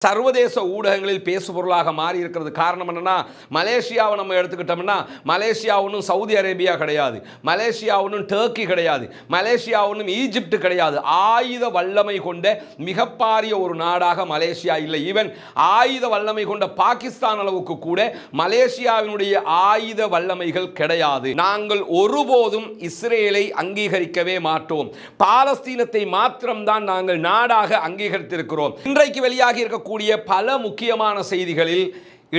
சர்வதேச ஊடகங்களில் பேசுபொருளாக மாறி இருக்கிறது காரணம் என்னன்னா, மலேசியாவை நம்ம எடுத்துக்கிட்டோம்னா, மலேசியா ஒன்றும் சவுதி அரேபியா கிடையாது, மலேசியா ஒன்றும் டர்க்கி கிடையாது, மலேசியா ஒன்றும் ஈஜிப்ட் கிடையாது. ஆயுத வல்லமை கொண்ட மிகப்பாரிய ஒரு நாடாக மலேசியா இல்லை. ஈவன் ஆயுத வல்லமை கொண்ட பாகிஸ்தான் அளவுக்கு கூட மலேசியாவினுடைய ஆயுத வல்லமைகள் கிடையாது. நாங்கள் ஒருபோதும் இஸ்ரேலை அங்கீகரிக்கவே மாட்டோம். பாலஸ்தீனத்தை மாத்திரம்தான் நாங்கள் நாடாக அங்கீகரித்திருக்கிறோம். இன்றைக்கு வெளியாகி இருக்க பல முக்கியமான செய்திகளில்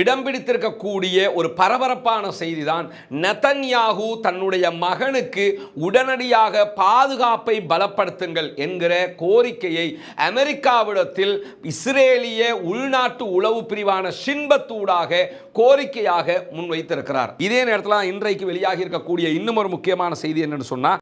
இடம் பிடித்திருக்கக்கூடிய ஒரு பரபரப்பான செய்திதான், நெதன்யாகு தன்னுடைய மகனுக்கு உடனடியாக பாதுகாப்பை பலப்படுத்துங்கள் என்கிற கோரிக்கையை அமெரிக்காவிடத்தில் இஸ்ரேலிய உள்நாட்டு உளவு பிரிவான ஷின்பத்தூடாக கோரிக்கையாக முன்வைத்திருக்கிறார். இதே நேரத்தில் இன்றைக்கு வெளியாகி இருக்கக்கூடிய இன்னும் ஒரு முக்கியமான செய்தி என்னன்னு சொன்னா,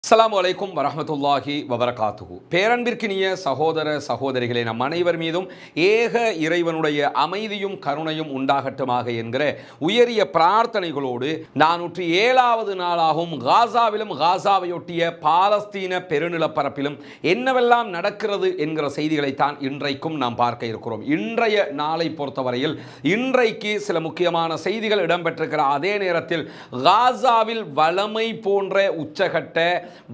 அஸ்ஸலாமு அலைக்கும் வரஹ்மத்துல்லாஹி வபரகாத்துஹு. பேரன்பிற்கினிய சகோதர சகோதரிகளே, நம் அனைவர் மீதும் ஏக இறைவனுடைய அமைதியும் கருணையும் உண்டாகட்டுமாக என்கிற உயரிய பிரார்த்தனைகளோடு 407வது நாளாகவும் காசாவிலும் காசாவையொட்டிய பாலஸ்தீன பெருநிலப்பரப்பிலும் என்னவெல்லாம் நடக்கிறது என்கிற செய்திகளைத்தான் இன்றைக்கும் நாம் பார்க்க இருக்கிறோம். இன்றைய நாளை பொறுத்தவரையில் இன்றைக்கு சில முக்கியமான செய்திகள் இடம்பெற்றிருக்கிற அதே நேரத்தில் காசாவில் வலமை போன்ற உச்சகட்ட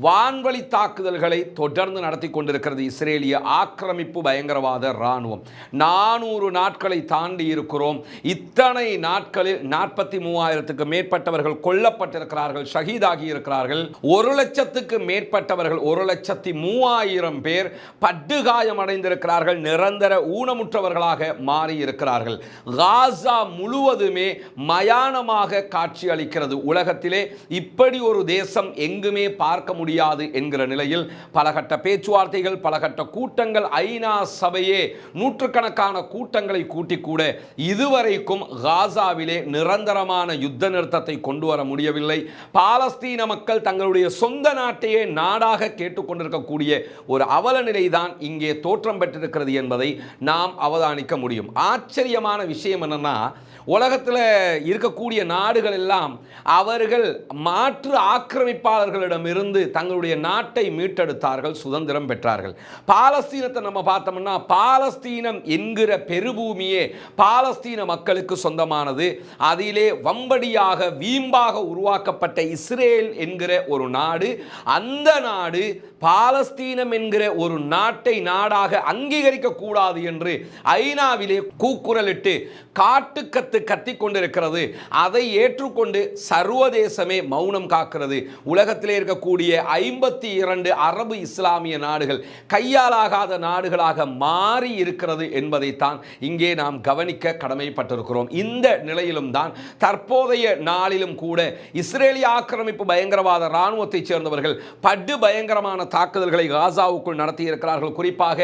வான்வழி தாக்குதல்களை தொடர்ந்து நடத்தி கொண்டிருக்கிறது இஸ்ரேலிய ஆக்கிரமிப்பு பயங்கரவாத இராணுவம். 400 நாட்களை தாண்டி இருக்கிறோம். இத்தனை நாட்களில் 43,000க்கு மேற்பட்டவர்கள் கொல்லப்பட்டிருக்கிறார்கள், ஷஹீதாகி இருக்கிறார்கள். 1,00,000க்கு மேற்பட்டவர்கள், 1,03,000 பேர் படுகாயமடைந்திருக்கிறார்கள், நிரந்தர ஊனமுற்றவர்களாக மாறி இருக்கிறார்கள். காசா முழுவதுமே மயானமாக காட்சி அளிக்கிறது. உலகத்திலே இப்படி ஒரு தேசம் எங்குமே பார்க்க முடியாது என்கிற நிலையில் பலகட்ட பேச்சுவார்த்தைகள், பலகட்ட கூட்டங்கள், ஐநா சபையே நூற்றுக்கணக்கான கூட்டங்களை கூட்டி கூட இதுவரைக்கும் காசாவிலே நிரந்தரமான யுத்த நிறுத்தத்தை கொண்டு வர முடியவில்லை. பாலஸ்தீன மக்கள் தங்களுடைய சொந்த நாட்டையே நாடாக கேட்டுக்கொண்டிருக்கக்கூடிய ஒரு அவல நிலைதான் இங்கே தோற்றம் பெற்றிருக்கிறது என்பதை நாம் அவதானிக்க முடியும். ஆச்சரியமான விஷயம் என்னன்னா, உலகத்தில் இருக்கக்கூடிய நாடுகள் எல்லாம் அவர்கள் மாற்று ஆக்கிரமிப்பாளர்களிடமிருந்து தங்களுடைய நாட்டை மீட்டெடுத்தார்கள், சுதந்திரம் பெற்றார்கள். பாலஸ்தீனத்தை நம்ம பார்த்தோம்னா, பாலஸ்தீனம் என்கிற பெருபூமியே பாலஸ்தீன மக்களுக்கு சொந்தமானது. அதிலே வம்படியாக வீம்பாக உருவாக்கப்பட்ட இஸ்ரேல் என்கிற ஒரு நாடு, அந்த நாடு பாலஸ்தீனம் என்கிற ஒரு நாட்டை நாடாக அங்கீகரிக்க கூடாது என்று ஐநாவிலே கூக்குரலிட்டு காட்டுக்கத்து கத்தி கொண்டிருக்கிறது. அதை ஏற்றுக்கொண்டு சர்வதேசமே மௌனம் காக்கிறது. உலகத்திலே இருக்கக்கூடிய 52 அரபு இஸ்லாமிய நாடுகள் கையாலாகாத நாடுகளாக மாறி இருக்கிறது என்பதைத்தான் இங்கே நாம் கவனிக்க கடமைப்பட்டிருக்கிறோம். இந்த நிலையிலும் தான் தற்போதைய நாளிலும் கூட இஸ்ரேலிய ஆக்கிரமிப்பு பயங்கரவாத இராணுவத்தைச் சேர்ந்தவர்கள் படு பயங்கரமான தாக்குதல்களை காசாவுக்குள் நடத்தியிருக்கிறார்கள். குறிப்பாக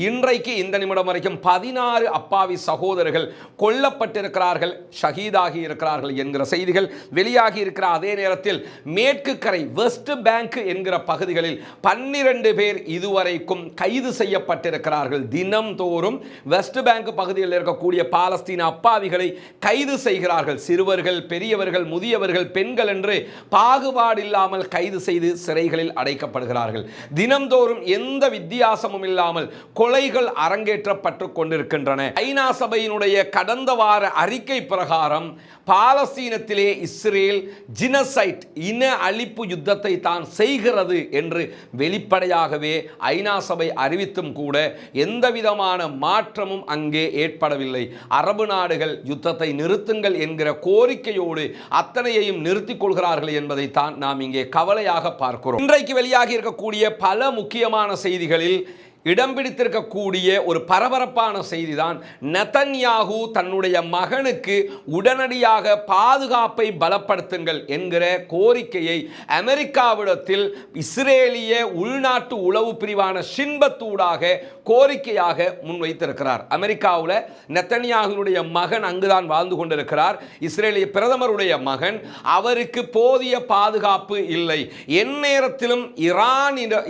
இன்றைக்கு இந்த நிமிடம் வரைக்கும் 16 அப்பாவி சகோதரர்கள் கொல்லப்பட்டிருக்கிறார்கள், ஷஹீதாகி இருக்கிறார்கள் என்கிற செய்திகள் வெளியாகி இருக்கிற அதே நேரத்தில் மேற்கு கரை வெஸ்ட் பேங்க் என்கிற பகுதிகளில் 12 பேர் இதுவரைக்கும் கைது செய்யப்பட்டிருக்கிறார்கள். தினம்தோறும் வெஸ்ட் பேங்க் பகுதியில் இருக்கக்கூடிய பாலஸ்தீன அப்பாவிகளை கைது செய்கிறார்கள். சிறுவர்கள், பெரியவர்கள், முதியவர்கள், பெண்கள் என்று பாகுபாடு இல்லாமல் கைது செய்து சிறைகளில் அடைக்கப்படுகிறார்கள். தினம்தோறும் எந்த வித்தியாசமும் இல்லாமல் கொலைகள் அரங்கேற்றப்பட்டு கொண்டிருக்கின்றன. ஐநா சபையினுடைய கடந்த வார அறிக்கை பிரகாரம் பாலஸ்தீனத்திலே இஸ்ரேல் ஜினசைட், இன அழிப்பு யுத்தத்தை தான் செய்கிறது என்று வெளிப்படையாகவே ஐநா சபை அறிவித்தும் கூட எந்தவிதமான மாற்றமும் அங்கே ஏற்படவில்லை. அரபு நாடுகள் யுத்தத்தை நிறுத்துங்கள் என்கிற கோரிக்கையோடு அத்தனையையும் நிறுத்திக் கொள்கிறார்கள் என்பதைத்தான் நாம் இங்கே கவலையாக பார்க்கிறோம். இன்றைக்கு வெளியாகி இருக்கக்கூடிய பல முக்கியமான செய்திகளில் இடம் பிடித்திருக்கக்கூடிய ஒரு பரபரப்பான செய்திதான், நெதன்யாகு தன்னுடைய மகனுக்கு உடனடியாக பாதுகாப்பை பலப்படுத்துங்கள் என்கிற கோரிக்கையை அமெரிக்காவிடத்தில் இஸ்ரேலிய உள்நாட்டு உளவு பிரிவான ஷின்பத்தூடாக கோரிக்கையாக முன்வைத்திருக்கிறார். அமெரிக்காவில் நெதன்யாகுனுடைய மகன் அங்குதான் வாழ்ந்து கொண்டிருக்கிறார். இஸ்ரேலிய பிரதமருடைய மகன். அவருக்கு போதிய பாதுகாப்பு இல்லை. எந்நேரத்திலும்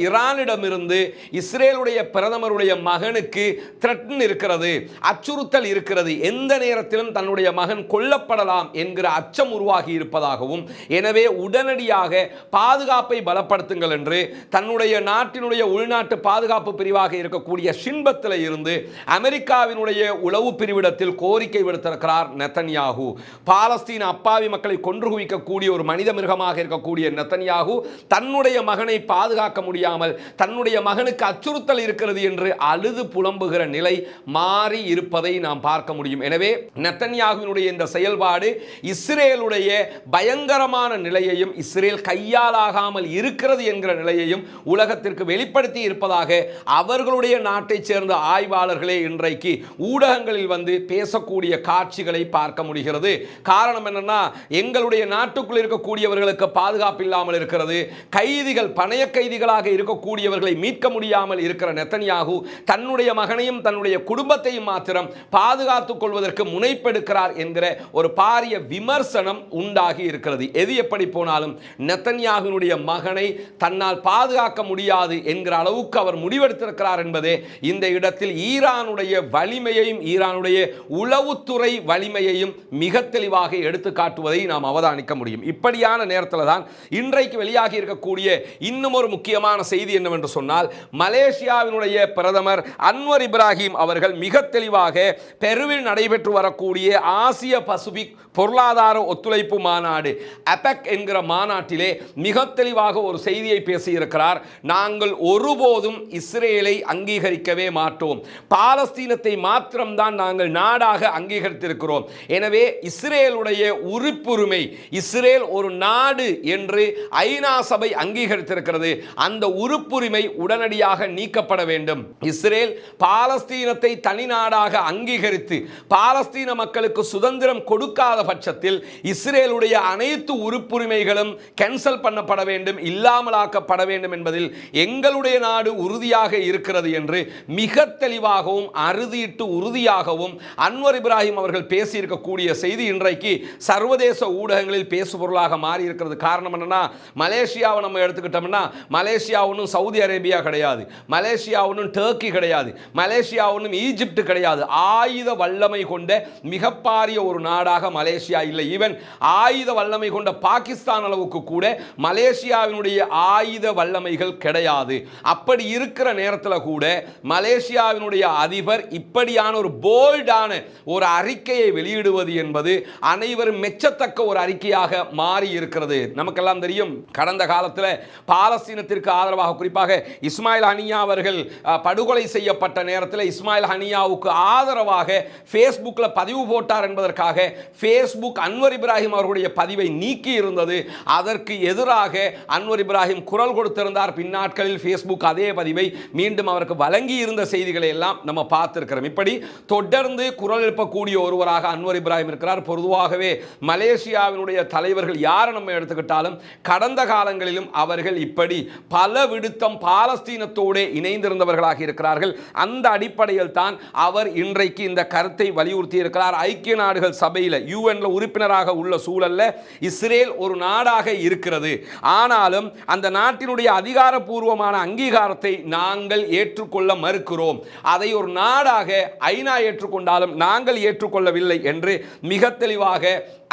ஈரானிடமிருந்து இஸ்ரேலுடைய பிரதமருடைய மகனுக்கு த்ரெட்ன் இருக்கிறது, அச்சுறுத்தல் இருக்கிறது, எந்த நேரத்திலும் தன்னுடைய மகன் கொல்லப்படலாம் என்கிற அச்சம் உருவாகி இருப்பதாகவும், எனவே உடனடியாக பாதுகாப்பை பலப்படுத்துங்கள் என்று தன்னுடைய நாட்டினுடைய உள்நாட்டு பாதுகாப்பு பிரிவாக இருக்கக்கூடிய ஷின்பத்தில் இருந்து அமெரிக்காவினுடைய உளவு பிரிவிடத்தில் கோரிக்கை விடுத்திருக்கிறார் நெத்தன்யாகு. பாலஸ்தீன அப்பாவி மக்களை கொன்று குவிக்கக்கூடிய ஒரு மனித மிருகமாக இருக்கக்கூடிய நெத்தன்யாகு தன்னுடைய மகனை பாதுகாக்க முடியாமல் தன்னுடைய மகனுக்கு அச்சுறுத்தல் இருக்கிறது என்று அழுது புலம்புகிற நிலை மாறி இருப்பதை நாம் பார்க்க முடியும். எனவே நெத்தன்யாகுவினுடைய இந்த செயல்பாடு இஸ்ரேலுடைய பயங்கரமான நிலையையும் இஸ்ரேல் கையாலாகாமல் இருக்கிறது என்கிற நிலையையும் உலகத்திற்கு வெளிப்படுத்தி இருப்பதாக அவர்களுடைய நாட்டைச் சேர்ந்த ஆய்வாளர்களே இன்றைக்கு ஊடகங்களில் வந்து பேசக்கூடிய காட்சிகளை பார்க்க முடிகிறது. காரணம் என்னன்னா, எங்களுடைய நாட்டுக்குள் இருக்கக்கூடியவர்களுக்கு பாதுகாப்பு இல்லாமல் இருக்கிறது, கைதிகள் பணைய கைதிகளாக இருக்கக்கூடியவர்களை மீட்க முடியாமல் இருக்கிற நெத்தன்யாகு தன்னுடைய மகனையும் தன்னுடைய குடும்பத்தையும் மாத்திரம் பாதுகாத்துக் கொள்வதற்கு முனைப்பெடுக்கிறார் என்கிற ஒரு பாரிய விமர்சனம் உண்டாகி இருக்கிறது. எது எப்படி போனாலும் நெத்தன்யாகுவினுடைய மகனை தன்னால் பாதுகாக்க முடியாது என்கிற அளவுக்கு அவர் முடிவெடுத்திருக்கிறார் என்பதே இந்த இடத்தில் ஈரானுடைய வலிமையையும் ஈரானுடைய உளவுத்துறை வலிமையையும் மிக தெளிவாக எடுத்து காட்டுவதை நாம் அவதானிக்க முடியும். இப்படியான நேரத்தில் தான் இன்றைக்கு வெளியாகி இருக்கக்கூடிய இன்னும் ஒரு முக்கியமான செய்தி என்னவென்று சொன்னால், மலேசியாவினுடைய பிரதமர் அன்வர் இப்ராஹிம் அவர்கள் மிக தெளிவாக பெருவில் நடைபெற்று வரக்கூடிய ஆசிய பசிபிக் பொருளாதார ஒத்துழைப்பு மாநாடு அபெக் என்கிற மாநாட்டிலே மிக தெளிவாக ஒரு செய்தியை பேசியிருக்கிறார். நாங்கள் ஒருபோதும் இஸ்ரேலை அங்கீகரிக்கவே மாட்டோம், பாலஸ்தீனத்தை மாத்திரம்தான் நாங்கள் நாடாக அங்கீகரித்திருக்கிறோம். எனவே இஸ்ரேலுடைய உறுப்புரிமை, இஸ்ரேல் ஒரு நாடு என்று ஐநா சபை அங்கீகரித்திருக்கிறது, அந்த உறுப்புரிமை உடனடியாக நீக்கப்பட வேண்டும். இஸ்ரேல் பாலஸ்தீனத்தை தனி நாடாக அங்கீகரித்து பாலஸ்தீன மக்களுக்கு சுதந்திரம் கொடுக்காத பட்சத்தில் இஸ்ரேலுடைய அனைத்து உறுப்புரிமைகளும் கேன்சல் பண்ணப்பட வேண்டும், இல்லாமலாக்கப்பட வேண்டும் என்பதில் எங்களுடைய நாடு உறுதியாக இருக்கிறது என்று மிக தெளிவாகவும் அறுதியிட்டு உறுதியாகவும் அன்வர் இப்ராஹிம் அவர்கள் பேசியிருக்கக்கூடிய செய்தி இன்றைக்கு சர்வதேச ஊடகங்களில் பேசுபொருளாக மாறி இருக்கிறது. காரணம் என்னன்னா, மலேசியாவை நம்ம எடுத்துக்கிட்டோம்னா மலேசியா ஒன்றும் சவுதி அரேபியா கிடையாது, மலேசியா ஒன்றும் டர்க்கி கிடையாது, மலேசியா ஒன்றும் ஈஜிப்ட் கிடையாது. ஆயுத வல்லமை கொண்ட மிகப்பாரிய ஒரு நாடாக மலேசியா இல்லை. ஈவன் ஆயுத வல்லமை கொண்ட பாகிஸ்தான் அளவுக்கு கூட மலேசியாவினுடைய ஆயுத வல்லமைகள் கிடையாது. அப்படி இருக்கிற நேரத்தில் கூட மலேசியாவினுடைய அதிபர் இப்படியான ஒரு போல்டான ஒரு அறிக்கையை வெளியிடுவது என்பது அனைவரும் மெச்சத்தக்க ஒரு அறிக்கையாக மாறி இருக்கிறது. நமக்கெல்லாம் தெரியும், கடந்த காலத்தில் பாலஸ்தீனத்திற்கு ஆதரவாக குறிப்பாக இஸ்மாயில் ஹனியா அவர்கள் படுகொலை செய்யப்பட்ட நேரத்தில் இஸ்மாயில் ஹனியாவுக்கு ஆதரவாக ஃபேஸ்புக்கில் பதிவு போட்டார் என்பதற்காக ஃபேஸ்புக் அன்வர் இப்ராஹிம் அவர்களுடைய பதிவை நீக்கி இருந்தது. அதற்கு எதிராக அன்வர் இப்ராஹிம் குரல் கொடுத்திருந்தார். பின்னாட்களில் ஃபேஸ்புக் அதே பதிவை மீண்டும் அவருக்கு வழங்கி இருந்த செய்திகளை எல்லாம் நம்ம பார்த்திருக்கிறோம். இப்படி தொடர்ந்து குரல் எழுப்பக்கூடிய ஒருவராக அன்வர் இப்ராஹிம் இருக்கிறார். பொதுவாகவே மலேசியாவினுடைய தலைவர்கள் யாரை நம்ம எடுத்துக்கிட்டாலும் கடந்த காலங்களிலும் அவர்கள் இப்படி பல விடுத்தம் பாலஸ்தீனத்தோடு இணைந்திருந்தவர்களாக இருக்கிறார்கள். அந்த அடிப்படையில் தான் அவர் இன்றைக்கு இந்த கருத்தை வலியுறுத்தி இருக்கிறார். ஐக்கிய நாடுகள் சபையில் யூஎன்ல உறுப்பினராக உள்ள சூழல்ல இஸ்ரேல் ஒரு நாடாக இருக்கிறது, ஆனாலும் அந்த நாட்டினுடைய அதிகாரப்பூர்வமான அங்கீகாரத்தை நாங்கள் ஏற்றுக்கொள்ள மறுக்கிறோம். அதை ஒரு நாடாக ஐநா ஏற்றுக்கொண்டாலும் நாங்கள் ஏற்றுக்கொள்ளவில்லை என்று மிக தெளிவாக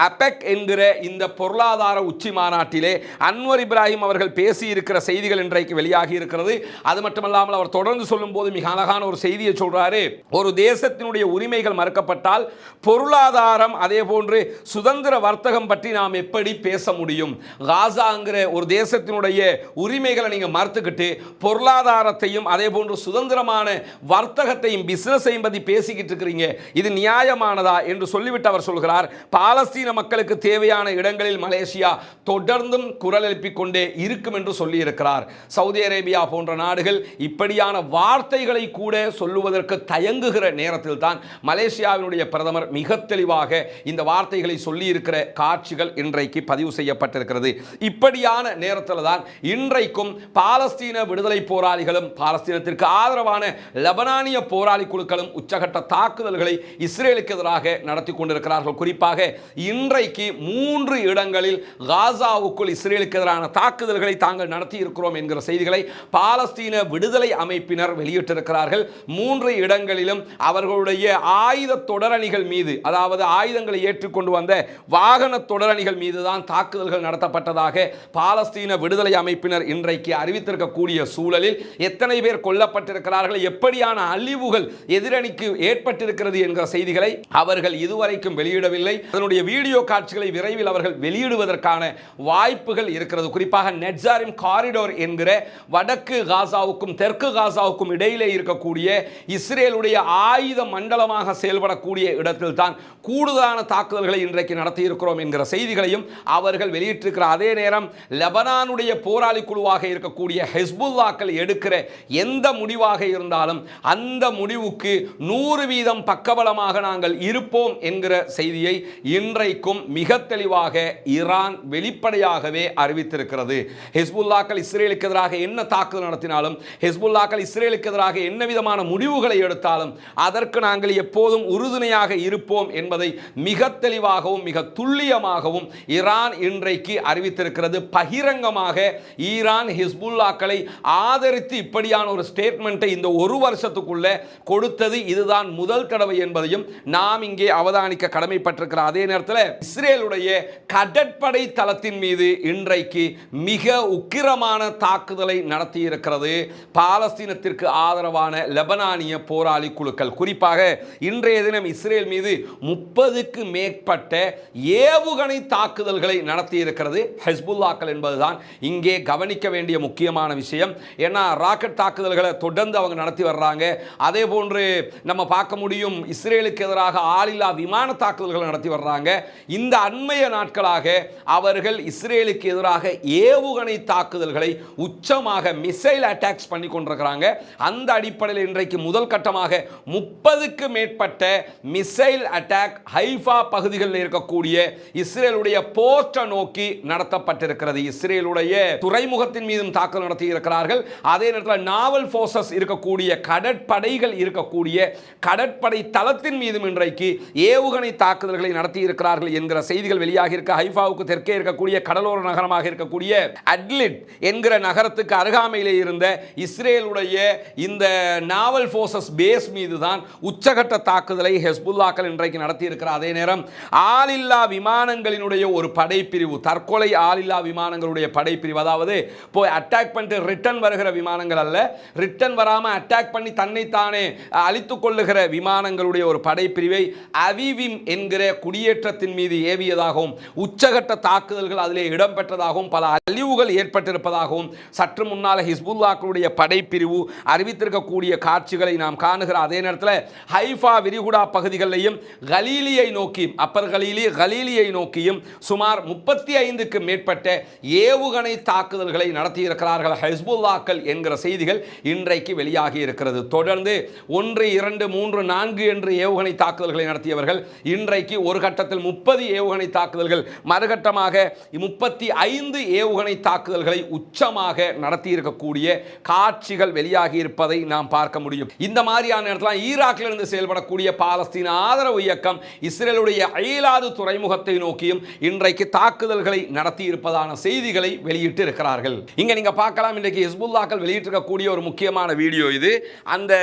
அபெக் என்கிற இந்த பொருளாதார உச்சி மாநாட்டிலே அன்வர் இப்ராஹிம் அவர்கள் பேசியிருக்கிற செய்திகள் இன்றைக்கு வெளியாகி இருக்கிறது. அது மட்டுமல்லாமல் அவர் தொடர்ந்து சொல்லும் போது மிக அழகான ஒரு செய்தியை சொல்றாரு. ஒரு தேசத்தினுடைய உரிமைகள் மறுக்கப்பட்டால் பொருளாதாரம் அதே போன்று சுதந்திர வர்த்தகம் பற்றி நாம் எப்படி பேச முடியும்? காசாங்கிற ஒரு தேசத்தினுடைய உரிமைகளை நீங்க மறுத்துக்கிட்டு பொருளாதாரத்தையும் அதே போன்று சுதந்திரமான வர்த்தகத்தையும் பிசினஸையும் பற்றி பேசிக்கிட்டு இருக்கிறீங்க, இது நியாயமானதா என்று சொல்லிவிட்டு அவர் சொல்கிறார், பாலஸ்தீன மக்களுக்கு தேவையான இடங்களில் மலேசியா தொடர்ந்தும் குரல் எழுப்பிக் கொண்டே இருக்கும் என்று சொல்லி இருக்கிறார். சவுதி அரேபியா போன்ற நாடுகள் இப்படியான வார்த்தைகளை கூட சொல்லுவதற்கு தயங்குகிற நேரத்தில் தான் மலேசியாவினுடைய பிரதமர் மிக தெளிவாக இந்த வார்த்தைகளை சொல்லி இருக்கிற காட்சிகள் இன்றைக்கு பதிவு செய்யப்பட்டிருக்கிறது. இப்படியான நேரத்தில் தான் இன்றைக்கும் பாலஸ்தீன விடுதலை போராளிகளும் பாலஸ்தீனத்திற்கு ஆதரவான லெபனானிய போராளி குழுக்களும் உச்சகட்ட தாக்குதல்களை இஸ்ரேலுக்கு எதிராக நடத்தி கொண்டிருக்கிறார்கள். குறிப்பாக இன்றைக்கு 3 இடங்களில் காசாவுக்குள் இஸ்ரேலுக்கு எதிரான தாக்குதல்களை தாங்கள் நடத்தி இருக்கிறோம் என்கிற செய்திகளை பாலஸ்தீன விடுதலை அமைப்பினர் வெளியிட்டிருக்கிறார்கள். 3 இடங்களிலும் அவர்களுடைய ஆயுத தொடரணிகள் மீது, அதாவது ஆயுதங்களை ஏற்றுக்கொண்டு வந்த வாகன தொடரணிகள் மீது தான் தாக்குதல்கள் நடத்தப்பட்டதாக பாலஸ்தீன விடுதலை அமைப்பினர் இன்றைக்கு அறிவித்திருக்கக்கூடிய சூழலில் எத்தனை பேர் கொல்லப்பட்டிருக்கிறார்கள், எப்படியான அழிவுகள் எதிரணிக்கு ஏற்பட்டிருக்கிறது என்கிற செய்திகளை அவர்கள் இதுவரைக்கும் வெளியிடவில்லை. அதனுடைய வீடியோ காட்சிகளை விரைவில் அவர்கள் வெளியிடுவதற்கான வாய்ப்புகள் இருக்கிறது. குறிப்பாக நெட்சாரிம் காரிடோர் என்கிற வடக்கு காசாவுக்கும் தெற்கு காசாவுக்கும் இடையிலே இருக்கக்கூடிய இஸ்ரேலுடைய ஆயுத மண்டலமாக செயல்படக்கூடிய இடத்தில் தான் கூடுதலான தாக்குதல்களை இன்றைக்கு நடத்தி இருக்கிறோம் என்கிற செய்திகளையும் அவர்கள் வெளியிட்டிருக்கிற அதே நேரம் லெபனானுடைய போராளி குழுவாக இருக்கக்கூடிய ஹெஸ்புல்லாக்கள் எடுக்கிற எந்த முடிவாக இருந்தாலும் அந்த முடிவுக்கு 100% பக்கபலமாக நாங்கள் இருப்போம் என்கிற செய்தியை இன்றைக்கும் மிக தெளிவாக ஈரான் வெளிப்படையாகவே அறிவித்திருக்கிறது. ஹெஸ்புல்லாக்கள் இஸ்ரேலுக்கு எதிராக என்ன தாக்குதல் நடத்தினாலும், ஹெஸ்புல்லாக்கள் இஸ்ரேலுக்கு எதிராக என்ன விதமான முடிவுகளை எடுத்தாலும் அதற்கு நாங்கள் எப்போதும் உறுதுணையாக இருப்போம் என்பதை மிக தெளிவாகவும் மிக துல்லியமாகவும் ஈரான் இன்றைக்கு அறிவித்திருக்கிறது. பகிரங்கமாக ஈரான் ஹிஸ்புல்லாக்களை ஆதரித்து இப்படியான ஒரு ஸ்டேட்மெண்ட்டை இந்த ஒரு வருஷத்துக்குள்ள கொடுத்தது இதுதான் முதல் தடவை என்பதையும் நாம் இங்கே அவதானிக்க கடமைப்பட்டிருக்கிற அதே நேரத்தில் இஸ்ரேலுடைய கடற்படை தளத்தின் மீது இன்றைக்கு மிக உக்கிரமான தாக்குதலை நடத்தி இருக்கிறது பாலஸ்தீனத்திற்கு ஆதரவான லெபனானிய போராளி குழுக்கள். குறிப்பாக இன்றைய தினம் இஸ்ரேல் மீது 30க்கு மேற்பட்ட ஏவுகணை தாக்குதல்களை நடத்தி இருக்கிறது ஹெஸ்புல்லாக்கள் என்பதுதான் இங்கே கவனிக்க வேண்டிய முக்கியமான விஷயம். ஏன்னா ராக்கெட் தாக்குதல்களை தொடர்ந்து அவங்க நடத்தி வர்றாங்க. அதே போன்று நம்ம பார்க்க முடியும் இஸ்ரேலுக்கு எதிராக ஆளில்லா விமான தாக்குதல்களை நடத்தி வர்றாங்க. இந்த அண்மைய நாட்களாக அவர்கள் இஸ்ரேலுக்கு எதிராக ஏவுகணை தாக்குதல்களை உச்சமாக மிசைல் அட்டாக்ஸ் பண்ணி கொண்டிருக்கிறாங்க. அந்த அடிப்படையில் இன்றைக்கு முதல் கட்டமாக 30க்கு மேற்பட்ட மிசைல் அட்டாக் ஹைஃபா பகுதிகளில் இருக்கக்கூடிய இஸ்ரேலுடைய போர்ட்டை நோக்கி நடத்தப்பட்டிருக்கிறது. இஸ்ரேலுடைய துறைமுகத்தின் மீதும் தாக்குதல் நடத்தி இருக்கிறார்கள். அதே நேரத்தில் நாவல் போர்சஸ் இருக்கக்கூடிய கடற்படைகள் இருக்கக்கூடிய கடற்படை தளத்தின் மீதும் இன்றைக்கு ஏவுகணை தாக்குதல்களை நடத்தி இருக்கிறார்கள் என்கிற செய்திகள் வெளியாகி இருக்க ஹைஃபாவுக்கு தெற்கே இருக்கக்கூடிய கடலோர நகரமாக இருக்கக்கூடிய அட்லிட் என்கிற நகரத்துக்கு அருகாமையிலே இருந்த இஸ்ரேலுடைய இந்த நாவல் போர்சஸ் பேஸ் மீது தான் உச்சகட்ட தாக்குதலை ஹெஸ்புல்லாக்கள் இன்றைக்கு நடத்தி இருக்கிற அதே நேரம் ஆளில்லா விமானங்களினுடைய ஒரு படைப்பிரிவு, தற்கொலை ஆளில்லா விமானங்களுடைய படைப்பிரிவு, அதாவது போய் அட்டாக் பண்ணிட்டு ரிட்டர்ன் வருகிற விமானங்கள் அல்ல, ரிட்டர்ன் வராமல் அட்டாக் பண்ணி தன்னைத்தானே அழித்துக் கொள்ளுகிற விமானங்களுடைய ஒரு படைப்பிரிவை அவிவிம் என்கிற குடியேற்றத்தின் மீது ஏவியதாகவும் உச்சகட்ட தாக்குதல்கள் அதிலே இடம்பெற்றதாகவும் பல அழிவுகள் ஏற்பட்டிருப்பதாகவும் சற்று முன்னால் ஹிஸ்புல்லாக்களுடைய படைப்பிரிவு அறிவித்திருக்கக்கூடிய காட்சிகளை நாம் காணுகிற அதே நேரத்தில் ஹைஃபா விரிகுடா பகுதிகளிலையும் கலீலியை நோக்கி அப்பர் கலீலியை நோக்கியும் சுமார் 35க்கு மேற்பட்ட ஏவுகணை தாக்குதல்களை நடத்தியிருக்கிறார்கள் ஹிஸ்புல்லாக்கள் என்கிற செய்திகள் இன்றைக்கு வெளியாகி இருக்கிறது. தொடர்ந்து 1, 2, 3, 4 என்று ஏவுகணை தாக்குதல்களை நடத்தியவர்கள் இன்றைக்கு ஒரு கட்டத்தில் 30 ஏவுகணை தாக்குதல்கள், மறுகட்டமாக 35 ஏவுகணை தாக்குதல்களை உச்சமாக நடத்தியிருக்கக்கூடிய காட்சிகள் வெளியாகி இருப்பதை நாம் பார்க்க முடியும். இந்த மாதிரியான நேரத்தில் ஈராக்கில் இருந்து செயல்படக்கூடிய பாலஸ்தீன ஆதரவு இயக்கம் இஸ்ரேலுடைய அயலாது துறைமுகத்தை நோக்கியும் இன்றைக்கு தாக்குதல்களை நடத்தி இருப்பதான செய்திகளை வெளியிட்டு இருக்கிறார்கள். இங்க நீங்க பார்க்கலாம், இன்றைக்கு ஹிஸ்புல்லாக்கள் வெளியிட்டிருக்கக்கூடிய ஒரு முக்கியமான வீடியோ இது. அந்த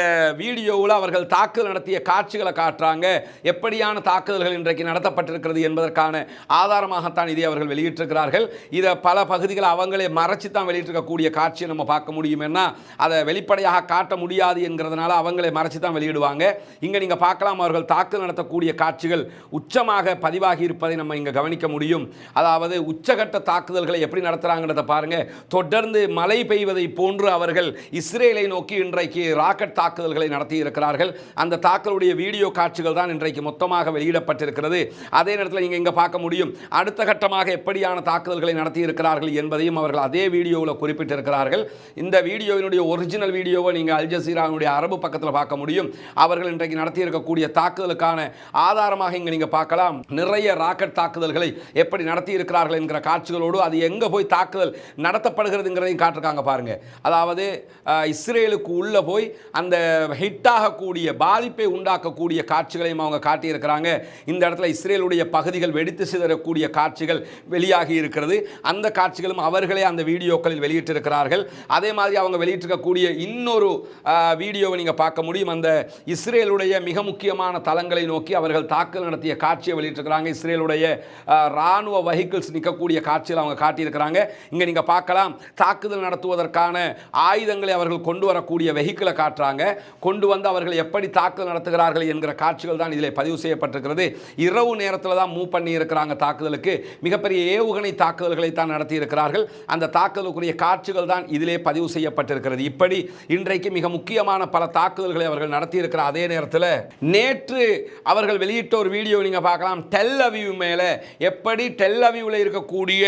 வீடியோவில் அவர்கள் தாக்குதல் நடத்திய காட்சிகளை காட்டுறாங்க. எப்படியான தாக்குதல்கள் இன்றைக்கு நடத்தப்பட்டிருக்கிறது என்பதற்கான ஆதாரமாகத்தான் இதை அவர்கள் வெளியிட்டிருக்கிறார்கள். இதை பல பகுதிகளை அவங்களே மறைச்சு தான் வெளியிட்டிருக்கக்கூடிய காட்சியை நம்ம பார்க்க முடியும்னா அதை வெளிப்படையாக காட்ட முடியாது என்கிறதுனால அவங்களே மறைச்சு தான் வெளியிடுவாங்க. இங்க நீங்க பார்க்கலாம், அவர்கள் தாக்குதல் நடத்தக்கூடிய காட்சிகள் உச்சமாக பதிவாகி இருப்பதை நம்ம இங்க கவனிக்க முடியும். அதாவது உச்சகட்ட தாக்குதல்களை எப்படி நடத்துறாங்கன்றத பாருங்க. தொடர்ந்து மழை பெய்வதை போன்று அவர்கள் இஸ்ரேலை நோக்கி இன்றைக்கு ராக்கெட் தாக்குதல்களை நடத்தி இருக்கிறார்கள். அந்த தாக்குதலுடைய வீடியோ காட்சிகள் தான் இன்றைக்கு மொத்தமாக வெளியிடப்பட்டிருக்கிறது. அதே நேரத்தில் நீங்க இங்க பார்க்க முடியும் அடுத்த கட்டமாக எப்படியான தாக்குதல்களை நடத்தி இருக்கிறார்கள் என்பதையும் அவர்கள் அதே வீடியோவில் குறிப்பிட்டிருக்கிறார்கள். இந்த வீடியோவினுடைய ஒரிஜினல் வீடியோவை நீங்க அல் ஜசீராவுடைய அரபு பக்கத்தில் பார்க்க முடியும். அவர்கள் இன்றைக்கு நடத்தி இருக்கக்கூடிய தாக்குதலுக்கான ஆதாரமாக இங்க நீங்க பார்க்கலாம். நிறைய ராக்கெட் தாக்குதல்களை எப்படி நடத்தி இருக்கிறார்கள் என்கிற காட்சிகளோடு அது எங்க போய் தாக்குதல் நடத்தப்படுகிறதுங்கிறதையும் காட்டிருக்காங்க பாருங்க. அதாவது இஸ்ரேலுக்கு உள்ள போய் அந்த ஹிட் ஆகக்கூடிய பாதிப்பை உண்டாக்கக்கூடிய காட்சிகளையும் அவங்க காட்டியிருக்கிறாங்க. இந்த இடத்துல இஸ்ரேலுடைய பகுதிகள் வெடித்து சிதறக்கூடிய காட்சிகள் வெளியாகி இருக்கிறது. அந்த காட்சிகளும் அவர்களே அந்த வீடியோக்களில் வெளியிட்டிருக்கிறார்கள். அதே மாதிரி அவங்க வெளியிட்டிருக்கக்கூடிய இன்னொரு வீடியோவை நீங்கள் பார்க்க முடியும். அந்த இஸ்ரேலுடைய மிக முக்கியமான தளங்களை நோக்கி அவர்கள் தாக்குதல் நடத்திய காட்சியை வெளியிட்டிருக்கிறாங்க. இஸ்ரேலுடைய இராணுவ வெஹிக்கிள்ஸ் நிற்கக்கூடிய காட்சியில் அவங்க காட்டியிருக்கிறாங்க. இங்கே நீங்கள் பார்க்கலாம், தாக்குதல் நடத்துவதற்கான ஆயுதங்களை அவர்கள் கொண்டு வரக்கூடிய வெஹிக்கிளை காட்டுறாங்க. கொண்டு வந்து அவர்கள் எப்படி தாக்குதல் நடத்துகிறார்கள் என்கிற காட்சிகள் தான் இதில் பதிவு செய்யப்பட்டிருக்கிறது. இரவு நேரத்தில் தான் மூவ் பண்ணி இருக்கிறாங்க. தாக்குதலுக்கு மிகப்பெரிய ஏவுகணை தாக்குதல்களை தான் நடத்தி இருக்கிறார்கள். அந்த தாக்குதலுக்குரிய காட்சிகள் தான் இதிலே பதிவு செய்யப்பட்டிருக்கிறது. இப்படி இன்றைக்கு மிக முக்கியமான பல தாக்குதல்களை அவர்கள் நடத்தி இருக்கிற அதே நேரத்தில் நேற்று அவர்கள் வெளியிட்ட ஒரு வீடியோ நீங்க பார்க்கலாம். டெல் அவீவ் மேலே எப்படி டெல் அவீவில் இருக்கக்கூடிய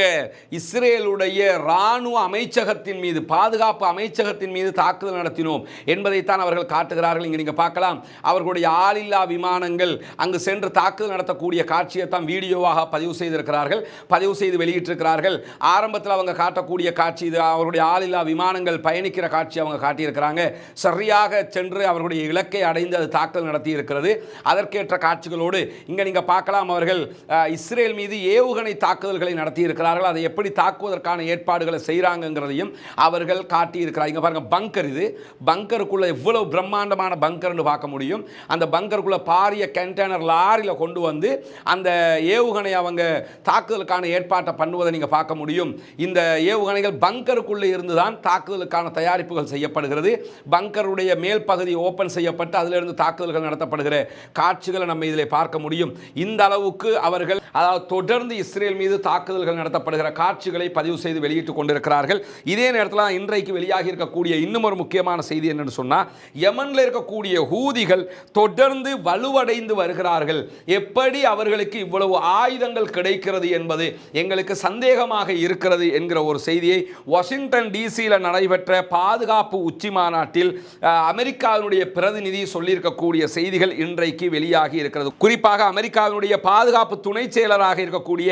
இஸ்ரேலுடைய இராணுவ அமைச்சகத்தின் மீது, பாதுகாப்பு அமைச்சகத்தின் மீது தாக்குதல் நடத்தினோம் என்பதைத்தான் அவர்கள் காட்டுகிறார்கள். இங்கே நீங்க பார்க்கலாம், அவர்களுடைய ஆளில்லா விமானங்கள் அங்கு சென்று தாக்குதல் நடத்தக்கூடிய காட்சியை தான் வீடியோவாக பதிவு செய்திருக்கிறார்கள், பதிவு செய்து வெளியிட்டிருக்கிறார்கள். ஆரம்பத்தில் அவங்க காட்டக்கூடிய காட்சி இது, அவருடைய ஆளில்லா விமானங்கள் பயணிக்கிற காட்சி அவங்க காட்டியிருக்கிறாங்க. சரியாக சென்று அவர்களுடைய இலக்கை அடைந்து அது தாக்குதல் நடத்தி இருக்கிறது. அதற்கேற்ற காட்சிகளோடு இங்கே நீங்க பார்க்கலாம், அவர்கள் இஸ்ரேல் மீது ஏவுகணை தாக்குதல்களை நடத்தி இருக்கிறார்கள். அதை எப்படி தாக்குவதற்கான ஏற்பாடுகளை செய்கிறாங்கிறதையும் அவர்கள் காட்டியிருக்கிறார். இங்கே பாருங்க, பங்கர், இது பங்கருக்குள்ள எவ்வளவு பிரம்மாண்டமான பங்கர்னு பார்க்க முடியும். அந்த பங்கருக்குள்ள பாரிய கண்டெய்னர் லாரியில் கொண்டு வந்து அந்த ஏவுகணை அவங்க தாக்குதலுக்கான ஏற்பாட்டை பண்ணுவதை நீங்கள் பார்க்க முடியும். இந்த ஏவுகணைகள் பங்கருக்குள்ளே இருந்துதான் தாக்குதலுக்கான தயாரிப்புகள் செய்யப்படுகிறது. பங்கருடைய மேல் பகுதி ஓப்பன் செய்யப்பட்டு அதிலிருந்து தாக்குதல்கள் நடத்தப்படுகிற காட்சிகளை நம்ம இதில் பார்க்க முடியும். இந்த அளவுக்கு அவர்கள் அதாவது தொடர்ந்து இஸ்ரேல் மீது தாக்குதல்கள் நடத்தப்படுகிற காட்சிகளை பதிவு செய்து வெளியிட்டுக் கொண்டிருக்கிறார்கள். இதே நேரத்தில் இன்றைக்கு வெளியாகி இருக்கக்கூடிய இன்னும் ஒரு முக்கியமான செய்தி என்னன்னு சொன்னால், யமனில் இருக்கக்கூடிய ஹூதிகள் தொடர்ந்து வலுவடைந்து வருகிறார்கள். எப்படி அவர்களுக்கு இவ்வளவு ஆயுதங்கள் கிடைக்கிறது என்பது எங்களுக்கு சந்தேகமாக இருக்கிறது என்கிற ஒரு செய்தியை வாஷிங்டன் டிசியில் நடைபெற்ற பாதுகாப்பு உச்சி மாநாட்டில் அமெரிக்காவினுடைய பிரதிநிதி சொல்லியிருக்கக்கூடிய செய்திகள் இன்றைக்கு வெளியாகி இருக்கிறது. குறிப்பாக அமெரிக்காவினுடைய பாதுகாப்பு துணை செயலராக இருக்கக்கூடிய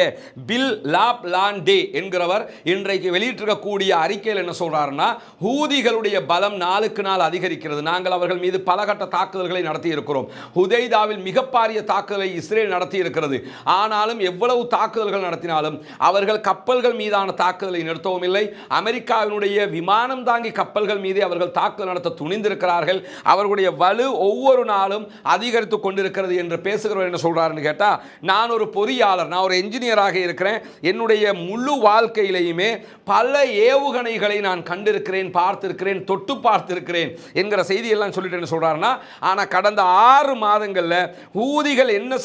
பில் லாப்லாண்டே என்கிறவர் இன்றைக்கு வெளியிட்டிருக்கக்கூடிய அறிக்கையில் என்ன சொல்றாருன்னா, ஹூதிகளுடைய பலம் நாளுக்கு நாள் அதிகரிக்கிறது. நாங்கள் அவர்கள் மீது பலகட்ட தாக்குதல்களை நடத்தி இருக்கிறோம். ஹுதைதாவில் மிகப்பெரிய தாக்குதலை இஸ்ரேல் நடத்தி இருக்கிறது. ஆனாலும் எவ்வளவு தாக்குதல்கள் நடத்தினாலும் அவர்கள் கப்பல்கள் மீதான தாக்குதலை நிறுத்தவும் இல்லை. அமெரிக்காவினுடைய விமானம் தாங்கி கப்பல்கள் மீது அவர்கள் தாக்குதல் நடத்த துணிந்திருக்கிறார்கள். அவர்களுடைய வலு ஒவ்வொரு நாளும் அதிகரித்துக் கொண்டிருக்கிறது என்று பேசுகிறவர் என்ன சொல்றாருன்னு கேட்டா, நான் ஒரு பொறியாளர், நான் ஒரு என்ஜினியராக இருக்கிறேன். என்னுடைய முழு வாழ்க்கையிலேயுமே பல ஏவுகணைகளை நான் கண்டிருக்கிறேன், பார்த்திருக்கிறேன், தொட்டு பார்த்திருக்கிறேன் என்கிற செய்தியெல்லாம் சொல்லிட்டு என்ன சொல்றாருன்னா, ஆனால் கடந்த 6 மாதங்களில் ஹூதிகள் என்ன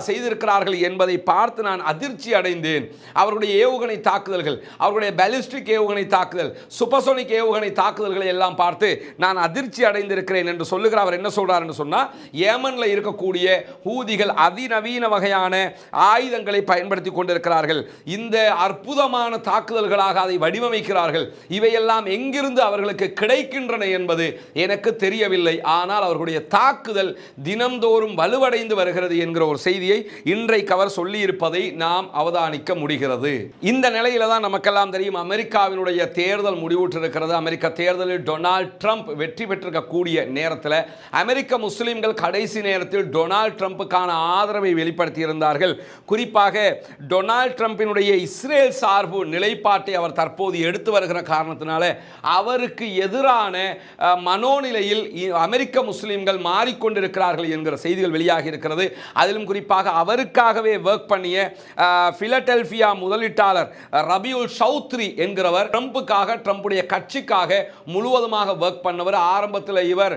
செய்திருக்கிறார்கள் என்பதை பார்த்து நான் அதிர்ச்சி அடைந்தேன். அவர்களுடைய ஏவுகணை தாக்குதல்கள், அவர்களுடைய பாலிஸ்டிக் ஏவுகணை தாக்குதல், சூப்பர்சோனிக் ஏவுகணை தாக்குதல்களை எல்லாம் பார்த்து நான் அதிர்ச்சி அடைந்திருக்கிறேன் என்று சொல்லுகிறார். அவர் என்ன சொல்றார் என்று சொன்னால், ஏமன்ல இருக்கக்கூடிய ஹூதிகள் அதிநவீன வகையான ஆயுதங்களை பயன்படுத்தி கொண்டிருக்கிறார்கள். இந்த அற்புதமான தாக்குதல்களாக அதை வடிவமைக்கிறார்கள். இவையெல்லாம் எங்கிருந்து அவர்களுக்கு கிடைக்கின்றன என்பது எனக்கு தெரியவில்லை. ஆனால் அவர்களுடைய தாக்குதல் தினம்தோறும் வலுவடைந்து வருகிறது என்கிற ஒரு செய்தியை இன்றைக்கு அவர் சொல்லி இருப்பதை நாம் அவதானிக்க முடிகிறது. இந்த நிலையில தான் நமக்கெல்லாம் தெரியும், அமெரிக்காவினுடைய தேர்தல் முடிவுற்றிருக்கிறது. அமெரிக்க தேர்தலில் டொனால்ட் ட்ரம்ப் வெற்றி பெற்றிருக்கக்கூடிய நேரத்தில் அமெரிக்க முஸ்லிம்கள் கடைசி நேரத்தில் டொனால்ட் ட்ரம்புக்கான ஆதரவை வெளிப்படுத்தி இருந்தார்கள். குறிப்பாக டொனால்ட் ட்ரம்பினுடைய இஸ்ரேல் சார்பு நிலைப்பாட்டை அவர் தற்போது எடுத்து வருகிற காரணத்தினால அவருக்கு எதிரான மனோநிலையில் அமெரிக்க முஸ்லிம்கள் மாறிக்கொண்டிருக்கிறார்கள் என்கிற செய்திகள் வெளியாகி இருக்கிறது. அதிலும் குறிப்பாக அவருக்காகவே ஒர்க் பண்ணிய பிலடெல்பியா முதலீட்டாளர் ரபியுல் சௌத்ரி என்கிறவர் ட்ரம்புக்காக, ட்ரம்புடைய கட்சிக்காக முழுவதுமாக ஒர்க் பண்ணவர். ஆரம்பத்தில் இவர்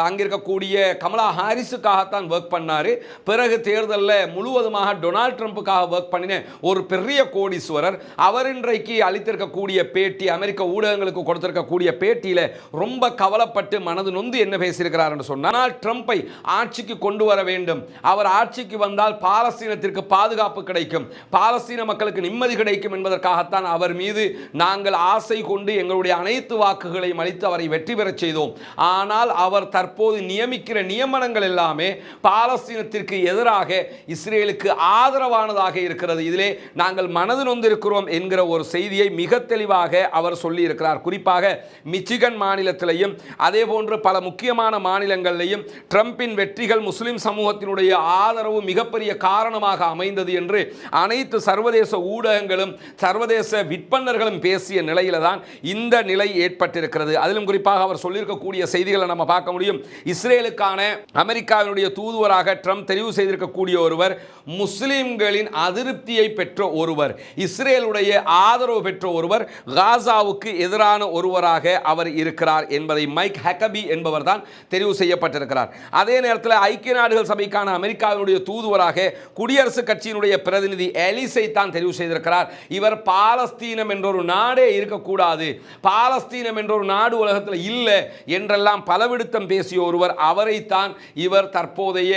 அங்கிருக்கக்கூடிய கமலா ஹாரிஸுக்காகத்தான் ஒர்க் பண்ணார். பிறகு தேர்தலில் முழுவதுமாக டொனால்ட் ட்ரம்புக்காக ஒர்க் பண்ணின ஒரு பெரிய கோடீஸ்வரர். அவர் இன்றைக்கு அளித்திருக்கக்கூடிய பேட்டி, அமெரிக்க ஊடகங்களுக்கு கொடுத்திருக்கக்கூடிய பேட்டியில் ரொம்ப கவலைப்பட்டு மனது நொந்து என்ன பேசியிருக்கிறார் என்று சொன்னால், ட்ரம்பை ஆட்சிக்கு கொண்டு வர வேண்டும். அவர் ஆட்சிக்கு வந்தால் பாலஸ்தீனத்திற்கு பாதுகாப்பு கிடைக்கும், பாலஸ்தீன மக்களுக்கு நிம்மதி கிடைக்கும் என்பதற்காகத்தான் அவர் மீது நாங்கள் ஆசை கொண்டு எங்களுடைய அனைத்து வாக்குகளையும் அளித்து அவரை வெற்றி பெறச் செய்தோம். ஆனால் அவர் தற்போது நியமிக்கிற நியமனங்கள் எல்லாமே பாலஸ்தீனத்திற்கு எதிராக இஸ்ரேலுக்கு ஆதரவானதாக இருக்கிறது. இதிலே நாங்கள் மனது நொந்திருக்கிறோம் என்கிற ஒரு செய்தியை மிக தெளிவாக அவர் சொல்லி இருக்கிறார். குறிப்பாக மிச்சிகன் மாநிலத்திலையும் அதே போன்று பல முக்கியமான மாநிலங்களிலையும் ட்ரம்பின் வெற்றிகள் முஸ்லிம் சமூகத்தினுடைய ஆதரவு மிகப்பெரிய காரணமாக அமைந்தது என்று அனைத்து சர்வதேச ஊடகங்களும் சர்வதேச விற்பனர்களும் பேசிய நிலையில தான் இந்த நிலை ஏற்பட்டிருக்கிறது. அதிலும் குறிப்பாக அவர் சொல்லியிருக்கக்கூடிய செய்திகளை நம்ம பார்க்க முடியும். இஸ்ரேலுக்கான அமெரிக்காவினுடைய தூதுவராக ட்ரம்ப் தெரிவு செய்திருக்கக்கூடிய ஒருவர் முஸ்லிம்களின் அதிருப்தியை பெற்ற ஒருவர், இஸ்ரேலுடைய ஆதரவு பெற்ற ஒருவர், காசாவுக்கு எதிரான ஒருவராக அவர் இருக்கிறார் என்பதை மைக் ஹக்கபி என்பவர் தான் தெரிவு செய்யப்பட்டிருக்கிறார். அதே நேரத்தில் ஐக்கிய நாடுகள் சபைக்கான அமெரிக்காவினுடைய தூதுவராக குடியரசுக் கட்சியினுடைய பிரதிநிதி எலிசை தான் தெரிவு செய்திருக்கிறார். இவர் பாலஸ்தீனம் என்ற ஒரு நாடே இருக்கக்கூடாது, பாலஸ்தீனம் என்ற ஒரு நாடு உலகத்தில் இல்லை என்றெல்லாம் பலவிடுத்தம் பேசிய ஒருவர், அவரைத்தான் இவர் தற்போதைய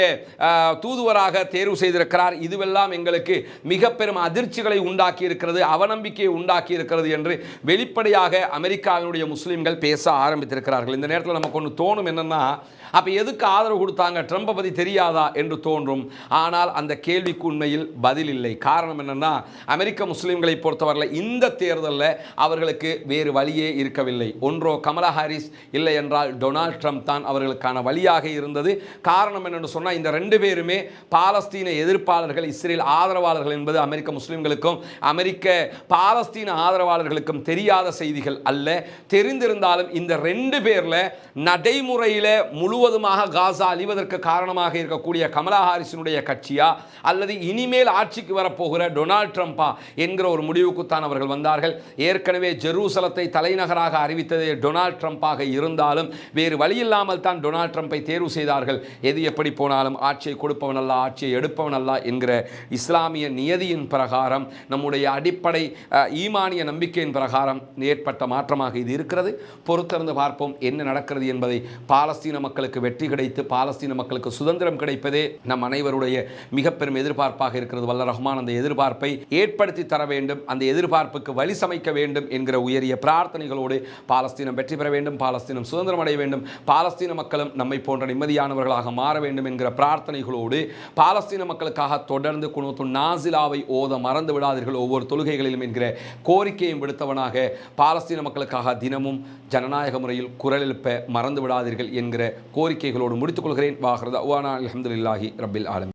தூதுவராக தேர்வு செய்திருக்கிறார். இதுவெல்லாம் எங்களுக்கு மிக பெரும் அதிர்ச்சிகளை உண்டாக்கி இருக்கிறது, அவநம்பிக்கையை உண்டாக்கி இருக்கிறது என்று வெளிப்படையாக அமெரிக்காவினுடைய முஸ்லிம்கள் பேச ஆரம்பித்திருக்கிறார்கள். இந்த நேரத்தில் நமக்கு ஒன்று தோணும், என்னன்னா அப்போ எதுக்கு ஆதரவு கொடுத்தாங்க, ட்ரம்பை பற்றி தெரியாதா என்று தோன்றும். ஆனால் அந்த கேள்விக்கு உண்மையில் பதில் இல்லை. காரணம் என்னன்னா, அமெரிக்க முஸ்லிம்களை பொறுத்தவரையில் இந்த தேர்தலில் அவர்களுக்கு வேறு வழியே இருக்கவில்லை. ஒன்றோ கமலா ஹாரிஸ், இல்லை என்றால் டொனால்ட் ட்ரம்ப் தான் அவர்களுக்கான வழியாக இருந்தது. காரணம் என்னென்னு சொன்னால், இந்த ரெண்டு பேருமே பாலஸ்தீன எதிர்ப்பாளர்கள், இஸ்ரேல் ஆதரவாளர்கள் என்பது அமெரிக்க முஸ்லிம்களுக்கும் அமெரிக்க பாலஸ்தீன ஆதரவாளர்களுக்கும் தெரியாத செய்திகள் அல்ல. தெரிந்திருந்தாலும் இந்த ரெண்டு பேரில் நடைமுறையில் முழுவதுமாக காசா அழிவதற்கு காரணமாக இருக்கக்கூடிய கமலா ஹாரிஸினுடைய கட்சியா அல்லது இனிமேல் ஆட்சிக்கு வரப்போகிற டொனால்ட் ட்ரம்பா என்கிற ஒரு முடிவுக்குத்தான் அவர்கள் வந்தார்கள். ஏற்கனவே ஜெருசலத்தை தலைநகராக அறிவித்ததே டொனால்ட் ட்ரம்பாக இருந்தாலும் வேறு வழியில்லாமல் தான் டொனால்ட் ட்ரம்பை தேர்வு செய்தார்கள். எது எப்படி போனாலும் ஆட்சியை கொடுப்பவன் அல்ல, ஆட்சியை எடுப்பவன் அல்ல என்கிற இஸ்லாமிய நியதியின் பிரகாரம், நம்முடைய அடிப்படை ஈமானிய நம்பிக்கையின் பிரகாரம் ஏற்பட்ட மாற்றமாக இது இருக்கிறது. பொறுத்திருந்து பார்ப்போம் என்ன நடக்கிறது என்பதை. பாலஸ்தீன மக்களுக்கு வெற்றி கிடைத்து பாலஸ்தீன மக்களுக்கு சுதந்திரம் கிடைப்பதே நம் அனைவருடைய மிக பெரும் எதிர்பார்ப்பாக இருக்கிறது. வல்ல ரஹ்மான் அந்த எதிர்பார்ப்பை ஏற்படுத்தி தர வேண்டும், அந்த எதிர்பார்ப்புக்கு வழி சமைக்க வேண்டும் என்கிற உயரிய பிரார்த்தனைகளோடு பாலஸ்தீனம் வெற்றி பெற வேண்டும், பாலஸ்தீனம் சுதந்திரம் அடைய வேண்டும், பாலஸ்தீன மக்களும் நம்மை போன்ற நிம்மதியானவர்களாக மாற வேண்டும் என்கிற பிரார்த்தனைகளோடு பாலஸ்தீன மக்களுக்காக தொடர்ந்து குனூத்து நாசிலாவை ஓத மறந்து விடாதீர்கள் ஒவ்வொரு தொழுகைகளிலும் என்கிற கோரிக்கையும் விடுத்தவனாக, பாலஸ்தீன மக்களுக்காக தினமும் ஜனநாயக முறையில் குரல் எழுப்ப மறந்து விடாதீர்கள் என்கிற கோரிக்கைகளோடு முடித்துக் கொள்கிறேன். வாஹிர் தஅவானா அல்ஹம்துலில்லாஹி ரப்பில் ஆலமீன்.